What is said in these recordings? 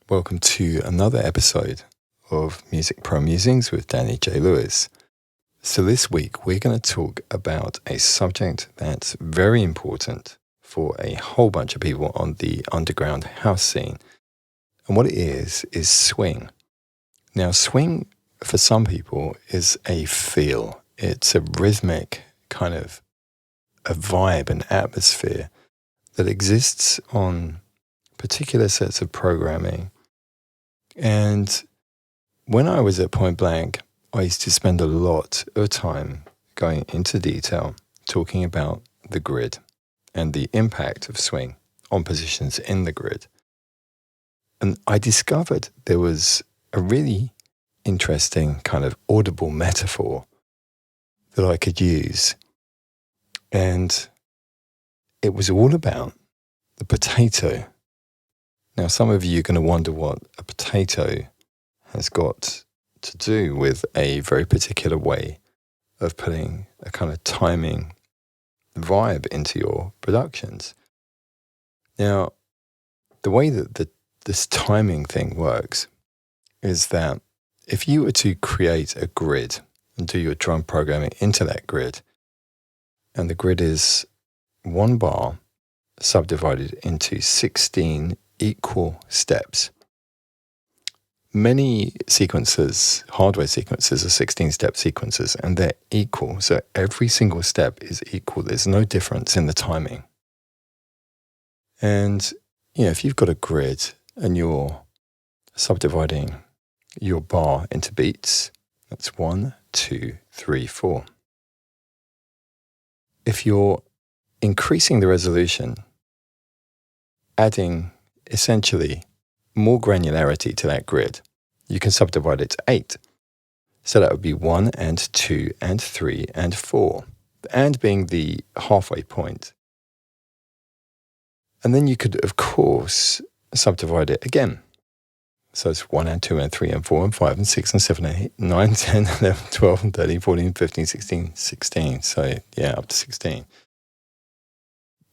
Welcome to another episode of Music Pro Musings with Danny J. Lewis. So this week we're going to talk about a subject that's very important for a whole bunch of people on the underground house scene. And what it is swing. Now swing for some people is a feel. It's a rhythmic kind of a vibe, an atmosphere that exists on particular sets of programming. And when I was at Point Blank, I used to spend a lot of time going into detail talking about the grid and the impact of swing on positions in the grid. And I discovered there was a really interesting kind of audible metaphor that I could use. And it was all about the potato. Now, some of you are going to wonder what a potato has got to do with a very particular way of putting a kind of timing vibe into your productions. Now, the way that this timing thing works is that if you were to create a grid and do your drum programming into that grid, and the grid is one bar subdivided into 16 equal steps. Many sequences, hardware sequences, are 16-step sequences, and they're equal. So every single step is equal. There's no difference in the timing. And, if you've got a grid and you're subdividing your bar into beats, that's 1, 2, 3, 4. If you're increasing the resolution, adding essentially more granularity to that grid, you can subdivide it to 8. So that would be 1 and 2 and 3 and 4, and being the halfway point. And then you could, of course, subdivide it again. So it's 1 and 2 and 3 and 4 and 5 and 6 and 7 and 8, 9, 10, 11, 12 and 13, 14, 15, 16. So yeah, up to 16.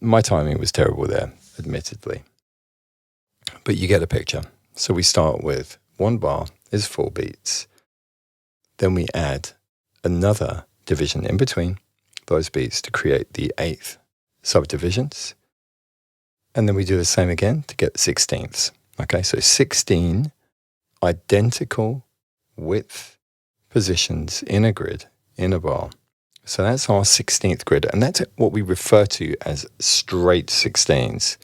My timing was terrible there, admittedly. But you get a picture. So we start with one bar is 4 beats. Then we add another division in between those beats to create the 8th subdivisions. And then we do the same again to get 16ths. Okay, so 16 identical width positions in a grid, in a bar. So that's our 16th grid. And that's what we refer to as straight 16s.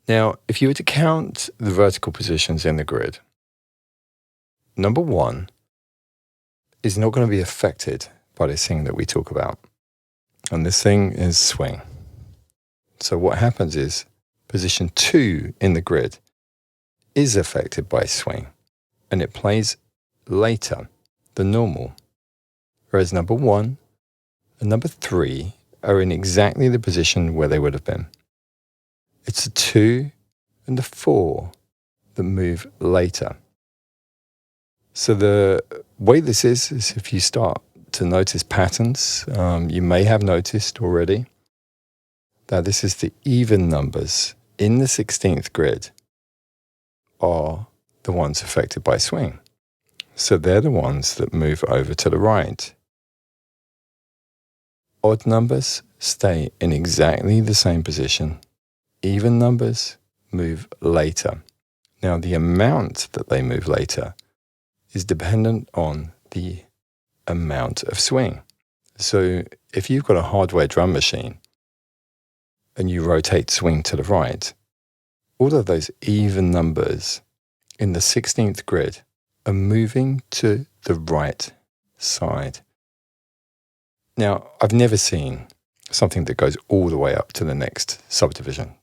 Now, if you were to count the vertical positions in the grid, number 1 is not going to be affected by this thing that we talk about. And this thing is swing. So what happens is position 2 in the grid is affected by swing, and it plays later than normal. Whereas number 1 and number 3 are in exactly the position where they would have been. It's the 2 and the 4 that move later. So the way this is if you start to notice patterns, you may have noticed already that this is the even numbers in the 16th grid are the ones affected by swing. So they're the ones that move over to the right. Odd numbers stay in exactly the same position. Even numbers move later. Now, the amount that they move later is dependent on the amount of swing. So if you've got a hardware drum machine and you rotate swing to the right, all of those even numbers in the 16th grid are moving to the right side. Now, I've never seen something that goes all the way up to the next subdivision.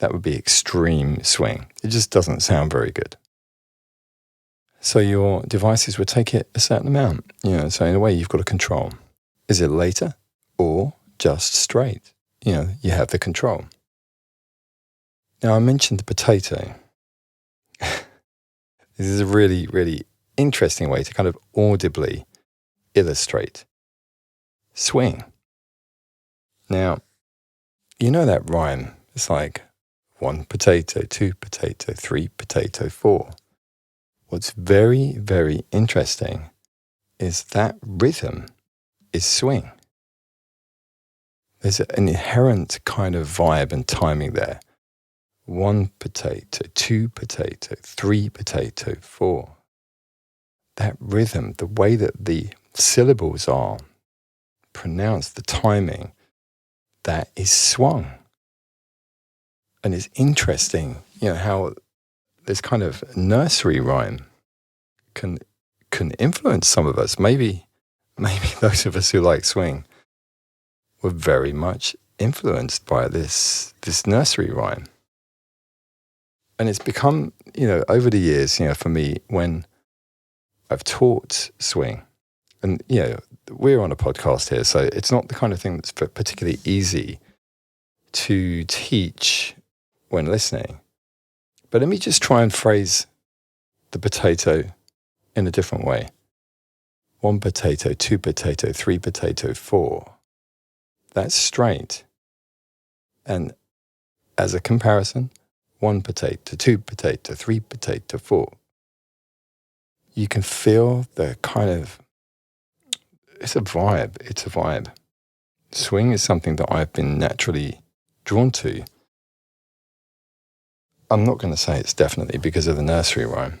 That would be extreme swing. It just doesn't sound very good. So your devices would take it a certain amount. So in a way you've got a control. Is it later or just straight? You have the control. Now I mentioned the potato. This is a really, really interesting way to kind of audibly illustrate swing. Now, that rhyme. It's like 1 potato, 2 potato, 3 potato, 4. What's very, very interesting is that rhythm is swing. There's an inherent kind of vibe and timing there. 1 potato, 2 potato, 3 potato, 4. That rhythm, the way that the syllables are pronounced, the timing, that is swung. And it's interesting, how this kind of nursery rhyme can influence some of us. Maybe those of us who like swing were very much influenced by this nursery rhyme. And it's become, over the years, for me, when I've taught swing, and, we're on a podcast here, so it's not the kind of thing that's particularly easy to teach when listening. But let me just try and phrase the potato in a different way. 1 potato, 2 potato, 3 potato, 4. That's straight. And as a comparison, 1 potato, 2 potato, 3 potato, 4. You can feel the kind of, it's a vibe. Swing is something that I've been naturally drawn to. I'm not going to say it's definitely because of the nursery rhyme.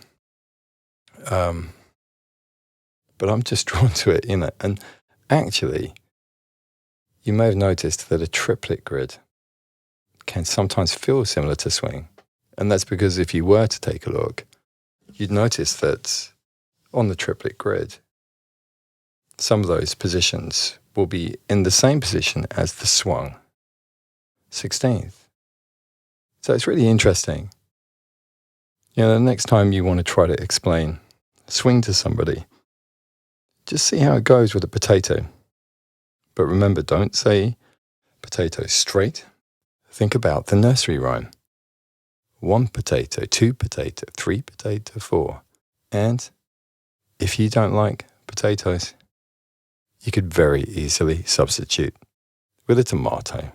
But I'm just drawn to it, and actually, you may have noticed that a triplet grid can sometimes feel similar to swing. And that's because if you were to take a look, you'd notice that on the triplet grid, some of those positions will be in the same position as the swung 16th. So it's really interesting. The next time you want to try to explain swing to somebody, just see how it goes with a potato. But remember, don't say potato straight. Think about the nursery rhyme. 1 potato, 2 potato, 3 potato, 4. And if you don't like potatoes, you could very easily substitute with a tomato.